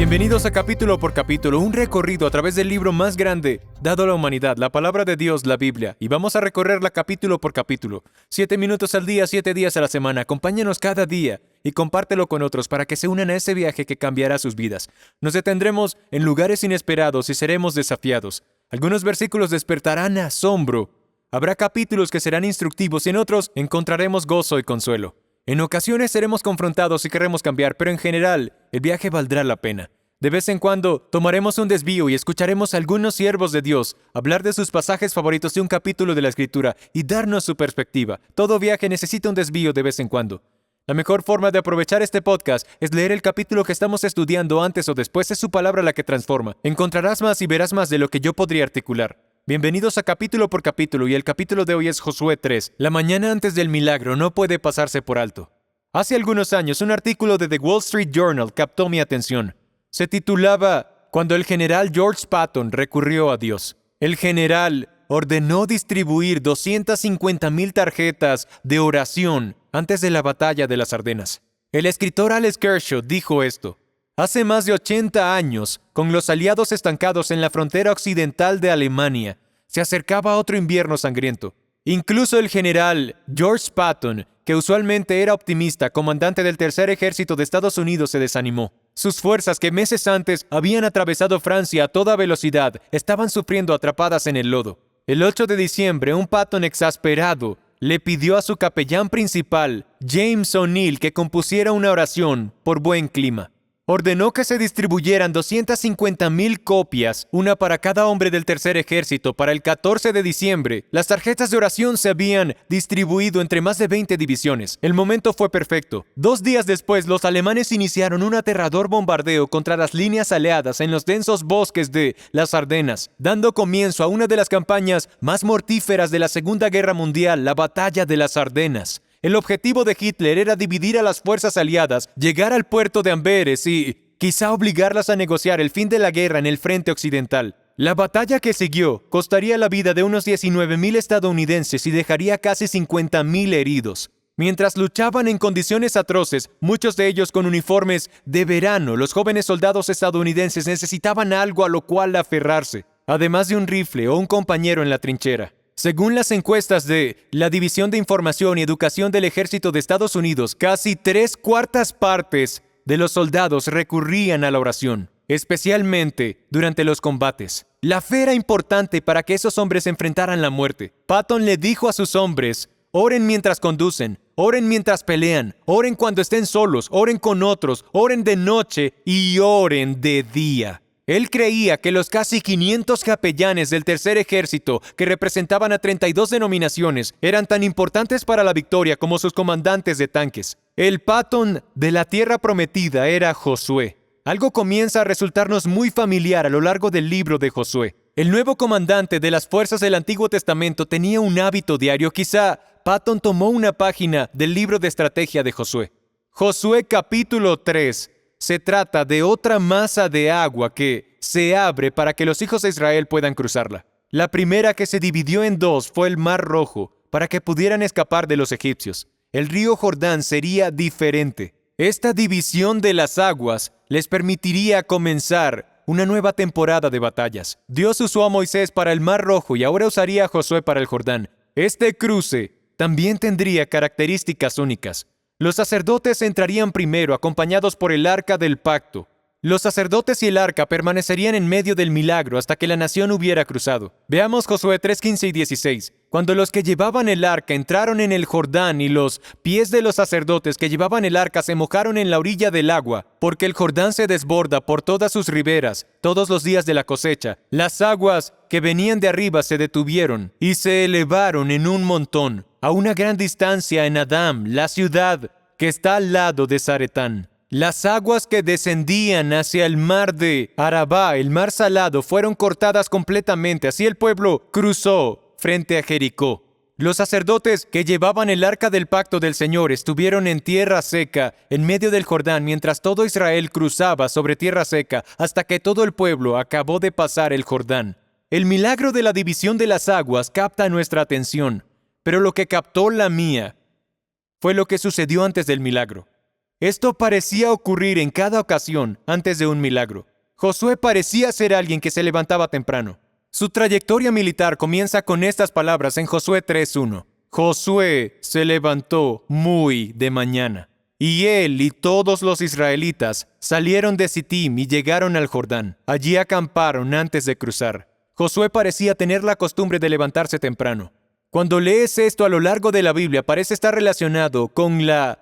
Bienvenidos a Capítulo por Capítulo, un recorrido a través del libro más grande dado a la humanidad, la palabra de Dios, la Biblia, y vamos a recorrerla capítulo por capítulo. 7 minutos al día, 7 días a la semana. Acompáñanos cada día y compártelo con otros para que se unan a ese viaje que cambiará sus vidas. Nos detendremos en lugares inesperados y seremos desafiados. Algunos versículos despertarán asombro. Habrá capítulos que serán instructivos y en otros encontraremos gozo y consuelo. En ocasiones seremos confrontados y querremos cambiar, pero en general, el viaje valdrá la pena. De vez en cuando, tomaremos un desvío y escucharemos a algunos siervos de Dios hablar de sus pasajes favoritos de un capítulo de la Escritura y darnos su perspectiva. Todo viaje necesita un desvío de vez en cuando. La mejor forma de aprovechar este podcast es leer el capítulo que estamos estudiando antes o después. Es su palabra la que transforma. Encontrarás más y verás más de lo que yo podría articular. Bienvenidos a Capítulo por Capítulo y el capítulo de hoy es Josué 3. La mañana antes del milagro no puede pasarse por alto. Hace algunos años, un artículo de The Wall Street Journal captó mi atención. Se titulaba Cuando el general George Patton recurrió a Dios. El general ordenó distribuir 250,000 tarjetas de oración antes de la batalla de las Ardenas. El escritor Alex Kershaw dijo esto. Hace más de 80 años, con los aliados estancados en la frontera occidental de Alemania, se acercaba otro invierno sangriento. Incluso el general George Patton, que usualmente era optimista, comandante del Tercer Ejército de Estados Unidos, se desanimó. Sus fuerzas, que meses antes habían atravesado Francia a toda velocidad, estaban sufriendo atrapadas en el lodo. El 8 de diciembre, un Patton exasperado le pidió a su capellán principal, James O'Neill, que compusiera una oración por buen clima. Ordenó que se distribuyeran 250,000 copias, una para cada hombre del Tercer Ejército. Para el 14 de diciembre, las tarjetas de oración se habían distribuido entre más de 20 divisiones. El momento fue perfecto. 2 días después, los alemanes iniciaron un aterrador bombardeo contra las líneas aliadas en los densos bosques de las Ardenas, dando comienzo a una de las campañas más mortíferas de la Segunda Guerra Mundial, la Batalla de las Ardenas. El objetivo de Hitler era dividir a las fuerzas aliadas, llegar al puerto de Amberes y quizá obligarlas a negociar el fin de la guerra en el frente occidental. La batalla que siguió costaría la vida de unos 19,000 estadounidenses y dejaría casi 50,000 heridos. Mientras luchaban en condiciones atroces, muchos de ellos con uniformes de verano, los jóvenes soldados estadounidenses necesitaban algo a lo cual aferrarse, además de un rifle o un compañero en la trinchera. Según las encuestas de la División de Información y Educación del Ejército de Estados Unidos, casi 3/4 partes de los soldados recurrían a la oración, especialmente durante los combates. La fe era importante para que esos hombres enfrentaran la muerte. Patton le dijo a sus hombres, oren mientras conducen, oren mientras pelean, oren cuando estén solos, oren con otros, oren de noche y oren de día. Él creía que los casi 500 capellanes del Tercer Ejército, que representaban a 32 denominaciones, eran tan importantes para la victoria como sus comandantes de tanques. El Patton de la Tierra Prometida era Josué. Algo comienza a resultarnos muy familiar a lo largo del libro de Josué. El nuevo comandante de las fuerzas del Antiguo Testamento tenía un hábito diario. Quizá Patton tomó una página del libro de estrategia de Josué. Josué capítulo 3. Se trata de otra masa de agua que se abre para que los hijos de Israel puedan cruzarla. La primera que se dividió en dos fue el Mar Rojo, para que pudieran escapar de los egipcios. El río Jordán sería diferente. Esta división de las aguas les permitiría comenzar una nueva temporada de batallas. Dios usó a Moisés para el Mar Rojo y ahora usaría a Josué para el Jordán. Este cruce también tendría características únicas. Los sacerdotes entrarían primero, acompañados por el Arca del Pacto. Los sacerdotes y el Arca permanecerían en medio del milagro hasta que la nación hubiera cruzado. Veamos Josué 3:15 y 16. Cuando los que llevaban el Arca entraron en el Jordán y los pies de los sacerdotes que llevaban el Arca se mojaron en la orilla del agua, porque el Jordán se desborda por todas sus riberas todos los días de la cosecha, las aguas que venían de arriba se detuvieron y se elevaron en un montón, a una gran distancia en Adam, la ciudad que está al lado de Zaretán. Las aguas que descendían hacia el mar de Arabá, el mar salado, fueron cortadas completamente. Así el pueblo cruzó frente a Jericó. Los sacerdotes que llevaban el arca del pacto del Señor estuvieron en tierra seca, en medio del Jordán, mientras todo Israel cruzaba sobre tierra seca, hasta que todo el pueblo acabó de pasar el Jordán. El milagro de la división de las aguas capta nuestra atención, pero lo que captó la mía fue lo que sucedió antes del milagro. Esto parecía ocurrir en cada ocasión antes de un milagro. Josué parecía ser alguien que se levantaba temprano. Su trayectoria militar comienza con estas palabras en Josué 3:1. Josué se levantó muy de mañana, y él y todos los israelitas salieron de Sittim y llegaron al Jordán. Allí acamparon antes de cruzar. Josué parecía tener la costumbre de levantarse temprano. Cuando lees esto a lo largo de la Biblia, parece estar relacionado con la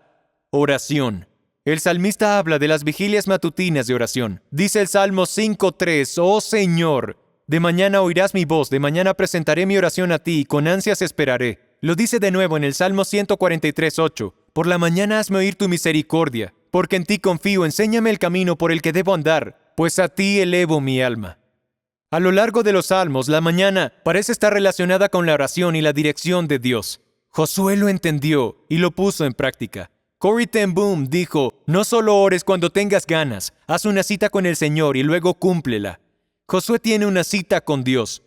oración. El salmista habla de las vigilias matutinas de oración. Dice el Salmo 5:3, «Oh Señor, de mañana oirás mi voz, de mañana presentaré mi oración a ti, y con ansias esperaré». Lo dice de nuevo en el Salmo 143:8, «Por la mañana hazme oír tu misericordia, porque en ti confío, enséñame el camino por el que debo andar, pues a ti elevo mi alma». A lo largo de los Salmos, la mañana parece estar relacionada con la oración y la dirección de Dios. Josué lo entendió y lo puso en práctica. Corrie ten Boom dijo, «No solo ores cuando tengas ganas, haz una cita con el Señor y luego cúmplela». Josué tiene una cita con Dios.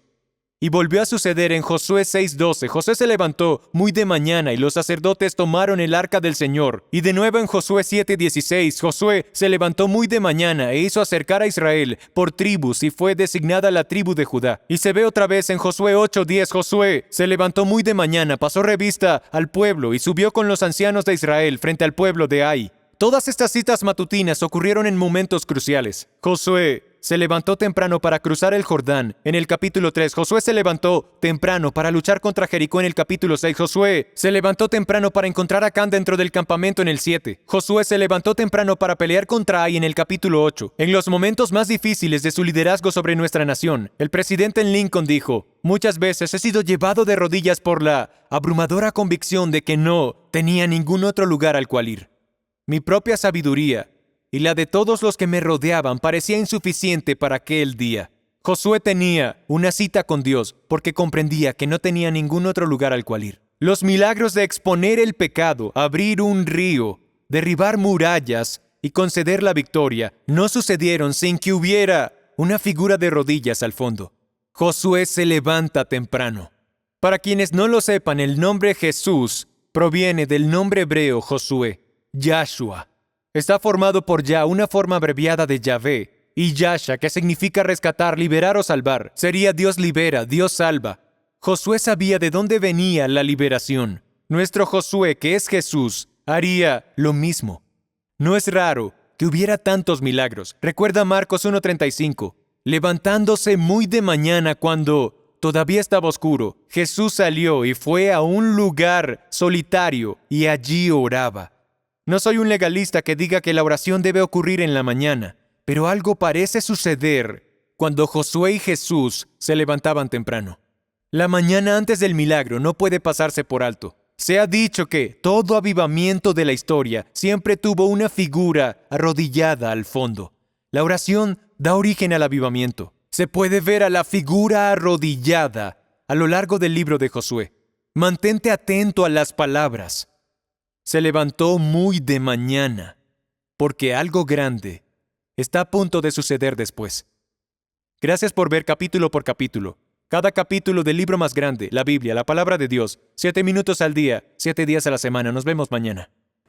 Y volvió a suceder en Josué 6:12. Josué se levantó muy de mañana y los sacerdotes tomaron el arca del Señor. Y de nuevo en Josué 7:16, Josué se levantó muy de mañana e hizo acercar a Israel por tribus y fue designada la tribu de Judá. Y se ve otra vez en Josué 8:10, Josué se levantó muy de mañana, pasó revista al pueblo y subió con los ancianos de Israel frente al pueblo de Ai. Todas estas citas matutinas ocurrieron en momentos cruciales. Josué se levantó temprano para cruzar el Jordán en el capítulo 3. Josué se levantó temprano para luchar contra Jericó en el capítulo 6. Josué se levantó temprano para encontrar a Acán dentro del campamento en el 7. Josué se levantó temprano para pelear contra Ai en el capítulo 8. En los momentos más difíciles de su liderazgo sobre nuestra nación, el presidente Lincoln dijo, «Muchas veces he sido llevado de rodillas por la abrumadora convicción de que no tenía ningún otro lugar al cual ir. Mi propia sabiduría y la de todos los que me rodeaban parecía insuficiente para aquel día». Josué tenía una cita con Dios porque comprendía que no tenía ningún otro lugar al cual ir. Los milagros de exponer el pecado, abrir un río, derribar murallas y conceder la victoria no sucedieron sin que hubiera una figura de rodillas al fondo. Josué se levanta temprano. Para quienes no lo sepan, el nombre Jesús proviene del nombre hebreo Josué, Yahshua. Está formado por Yah, una forma abreviada de Yahvé, y Yasha, que significa rescatar, liberar o salvar. Sería Dios libera, Dios salva. Josué sabía de dónde venía la liberación. Nuestro Josué, que es Jesús, haría lo mismo. No es raro que hubiera tantos milagros. Recuerda Marcos 1:35. Levantándose muy de mañana cuando todavía estaba oscuro, Jesús salió y fue a un lugar solitario y allí oraba. No soy un legalista que diga que la oración debe ocurrir en la mañana, pero algo parece suceder cuando Josué y Jesús se levantaban temprano. La mañana antes del milagro no puede pasarse por alto. Se ha dicho que todo avivamiento de la historia siempre tuvo una figura arrodillada al fondo. La oración da origen al avivamiento. Se puede ver a la figura arrodillada a lo largo del libro de Josué. Mantente atento a las palabras. Se levantó muy de mañana, porque algo grande está a punto de suceder después. Gracias por ver capítulo por capítulo. Cada capítulo del libro más grande, la Biblia, la palabra de Dios. 7 minutos al día, 7 días a la semana. Nos vemos mañana.